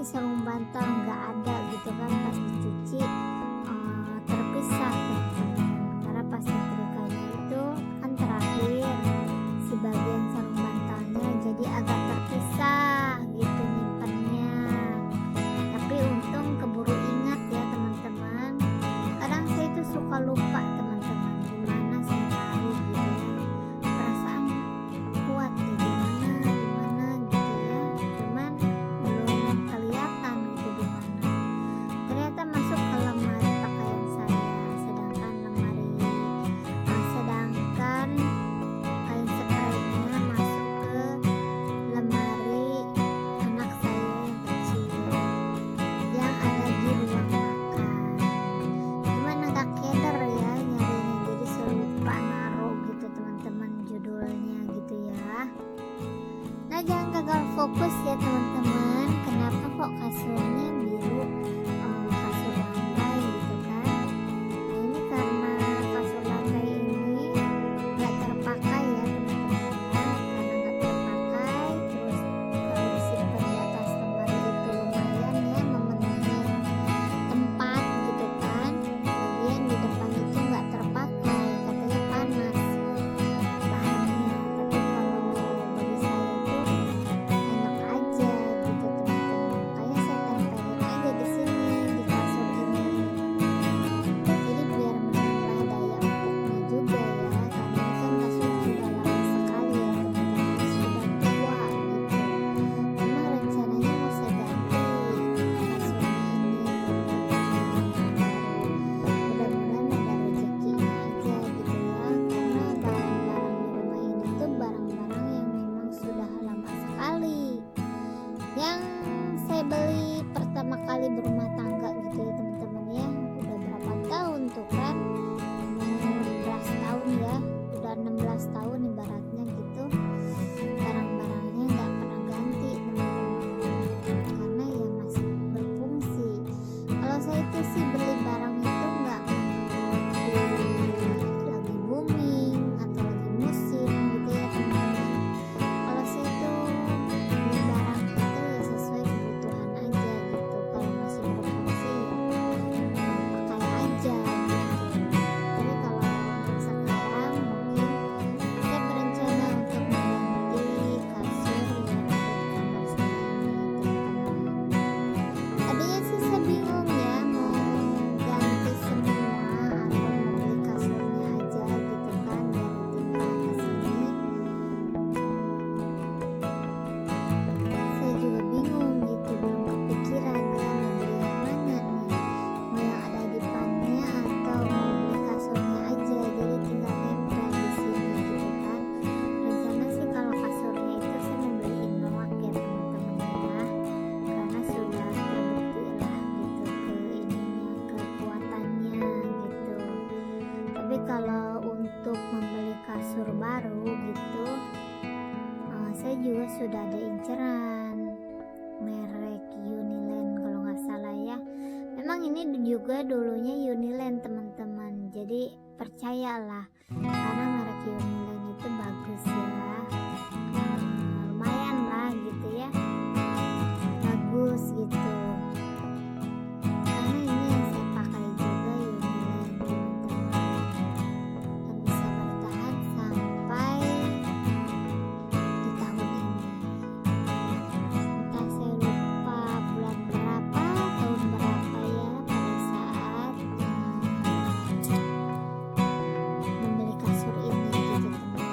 nih sarung bantal nggak ada gitu kan, pas dicuci terpisah teman-teman, karena pas nyetrikanya itu kan terakhir si bagian sarung bantalnya jadi agak terpisah gitu nyimpennya. Tapi untung keburu ingat ya teman-teman, kadang saya itu suka lupa teman-teman gimana saya tahu gitu ya, perasaan kuat ya gimana gitu ya, cuman belum kelihatan gitu gimana. Ternyata masuk ke lemari pakaian saya, sedangkan kain spraynya masuk ke lemari anak saya yang kecil yang ada di ruang makan. Cuman agak keder ya nyarinya, jadi selupa naruh gitu teman-teman judulnya gitu ya. Nah, jangan gagal fokus ya teman-teman, kenapa kok kasurnya biru, kasur lantai gitu kan. Nah, ini karena kasur lantai ini nggak terpakai ya teman-teman ya, karena nggak terpakai, terus kalau disimpan di atas lemari itu lumayan ya memenuhi tempat gitu kan. Bagian di depan itu nggak terpakai, katanya panas bahannya, tapi kalau bagi saya itu enak aja gitu teman-teman, makanya saya tempelin aja di sini di kasur ini, jadi biar menambah daya empuknya juga ya, karena ini kan kasur sudah lama sekali ya teman-teman, sudah tua gitu. Memang rencananya mau saya ganti kasurnya ini mudah-mudahan ada rezekinya aja gitu ya, karena barang-barang di rumah ini tuh barang-barang yang memang sudah lama sekali, yang saya beli pertama kali berumah tangga gitu ya teman-teman ya. Udah berapa tahun tuh kan, mau 16 tahun ya, udah 16 tahun ibaratnya gitu, barang-barangnya nggak pernah ganti teman-teman, karena ya masih berfungsi. Kalau saya itu sih beli barang itu nggak lagi booming atau lagi musim gitu ya teman-teman. Kalau saya itu beli barang itu ya sesuai kebutuhan aja gitu, kalau masih berfungsi ya pakai aja gitu. Tapi kalau untuk sekarang mungkin saya berencana untuk mengganti kasur yang ada di kamar saya ini teman-teman. Tadinya sih saya bingung ya mau ganti semua atau mau beli kasurnya aja gitu kan dari tingkat ke sini. Saya juga bingung gitu, belum kepikiran ya mau beli yang mana nih, mau yang ada dipannya atau mau beli kasurnya aja jadi tinggal nempel di sini gitu kan. Rencana sih kalau kasurnya itu saya mau beliin Noak ya teman-teman ya, karena sudah terbukti lah gitu ke ininya, kekuatannya gitu. Tapi kalau untuk membeli kasur baru gitu, saya juga sudah ada inceran merek Uniland kalau nggak salah ya. Memang ini juga dulunya Uniland teman-teman, jadi percayalah karena merek Uniland itu bagus ya. Lumayan lah gitu ya, bagus gitu, karena ini yang saya pakai juga Uniland teman-teman, dan bisa bertahan sampai di tahun ini. Entah saya lupa bulan berapa, tahun berapa ya, pada saat membeli kasur ini gitu teman-teman.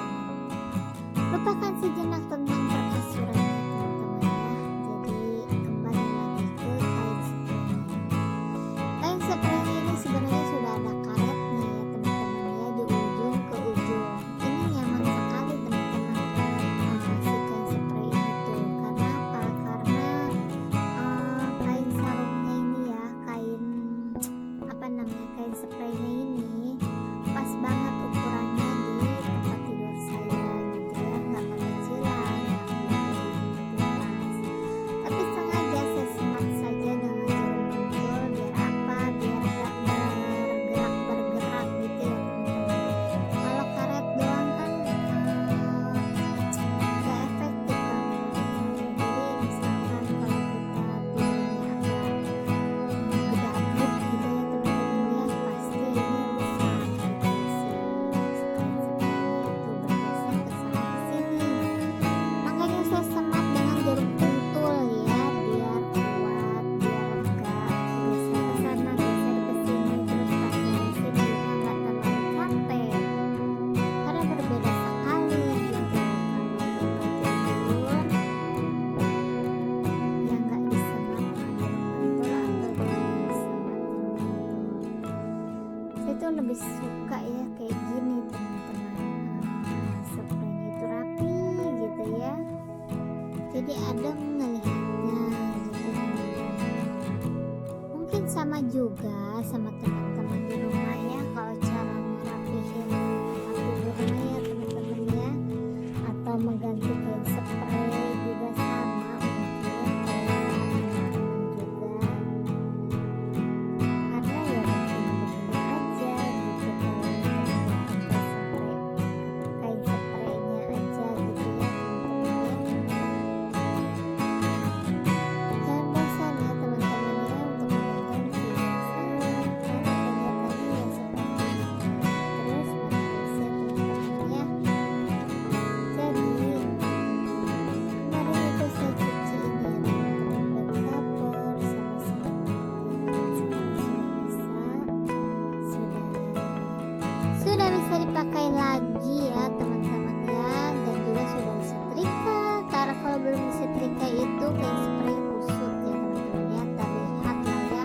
lebih suka ya kayak gini teman-teman. Spraynya itu rapi gitu ya, jadi adem ngelihatnya gitu teman-teman. Mungkin sama juga sama teman-teman di rumah ya, kalau cara ngerapihin tempat tidurnya ya teman-teman ya, atau mengganti kain spray juga sama mungkin ya kalau teman-teman juga, karena ya begini-begini aja gitu kalau kain spraynya aja gitu ya teman-teman ya. Jangan bosan ya teman-teman ya untuk menonton video saya, karena kegiatannya ya seperti ini terus menerus ya teman-teman ya. Jadi kemarin itu saya cuci ini ya teman-teman, bed cover sama selimut, sudah bisa dipakai lagi ya teman-teman ya, dan juga sudah disetrika, karena kalau belum disetrika itu kain spray kusut ya teman-teman ya, terlihat lah ya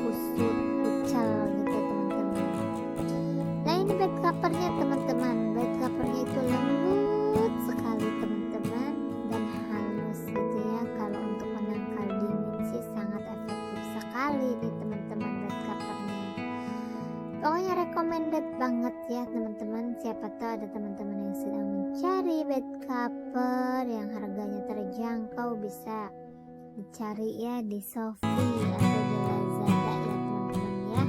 kusut kucel gitu teman-teman. Nah ini bed covernya teman-teman, bed covernya itu lembut sekali teman-teman dan halus gitu ya, kalau untuk menangkal dingin sih sangat efektif sekali nih teman-teman bed covernya. Pokoknya recommended banget ya teman-teman. Siapa tahu ada teman-teman yang sedang mencari bed cover yang harganya terjangkau, bisa dicari ya di Shopee atau di Lazada ya teman-teman ya.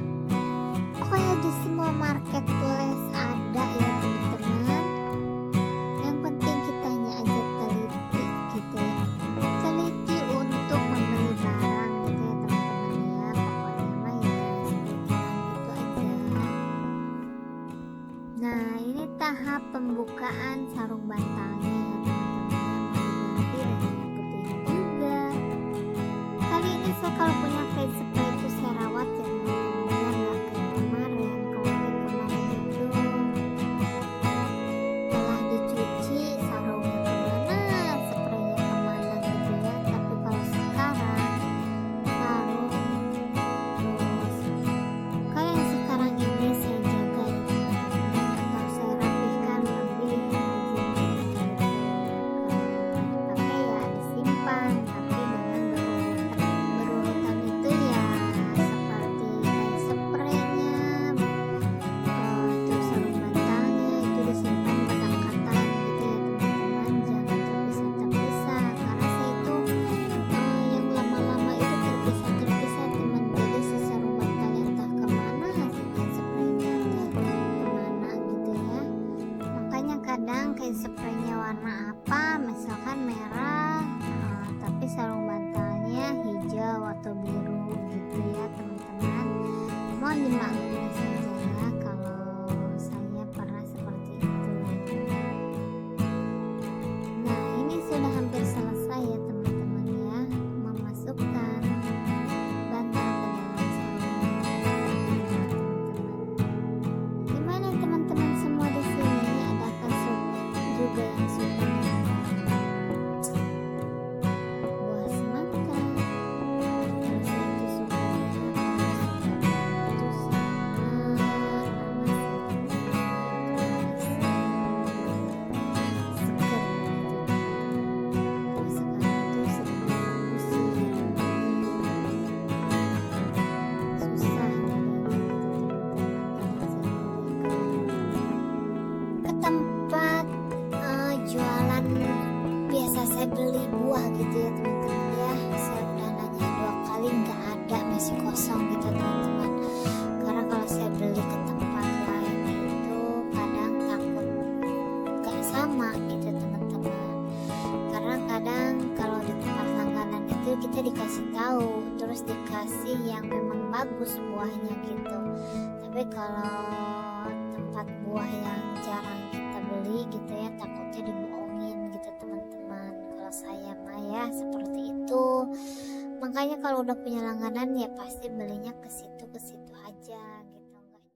Pokoknya di semua marketplace ada ya teman-teman. Yang penting kitanya aja teliti gitu ya, teliti untuk membeli barang gitu ya teman-teman ya. Pokoknya mah ya seperti itu aja. Nah ini tahap pembukaan sarung bantalnya ya teman-teman, mau diganti dan putih juga. Kali ini saya kalau punya kain spray itu saya rawat ya teman-teman ya, nggak kayak kemarin. Kalau kayak kemarin itu telah dicuci sarungnya kemana, spraynya kemana gitu ya. Tapi kalau sekarang sarung terus kayak yang sekarang ini saya jaga ya teman-teman, atau saya rapihkan lebih rajin gitu. Kalau pakai ya disimpan tapi dengan berurutan itu ya, seperti kain spraynya terus sarung bantalnya itu disimpan berdekatan gitu ya teman-teman, jangan terpisah-terpisah, karena saya itu yang lama-lama itu terpisah-terpisah teman, jadi si sarung bantalnya entah kemana, si kain spraynya entah kemana gitu ya. Makanya kadang kain spraynya warna apa, misalkan merah tapi sarung bantalnya hijau atau biru gitu ya teman-teman. Mohon dimaklumi saja ya kalau saya pernah seperti itu. Nah ini sudah hampir selesai ya teman-teman ya, memasukkan bantal ke dalam sarungnya teman-teman. Gimana teman-teman semua di sini, adakah juga yang suka buah semangka? Kalau saya itu suka itu ke tempat jualan biasa saya beli buah gitu ya teman-teman ya. Saya udah nanya 2 kali nggak ada, masih kosong gitu teman-teman. Karena kalau saya beli ke tempat lain itu kadang takut nggak sama gitu teman-teman. Karena kadang kalau di tempat langganan itu kita dikasih tahu, terus dikasih yang memang bagus buahnya gitu. Tapi kalau tempat buah yang jarang kita beli gitu ya, takutnya dibohongin gitu teman-teman. Kalau saya mah ya seperti itu. Makanya kalau udah punya langganan ya pasti belinya ke situ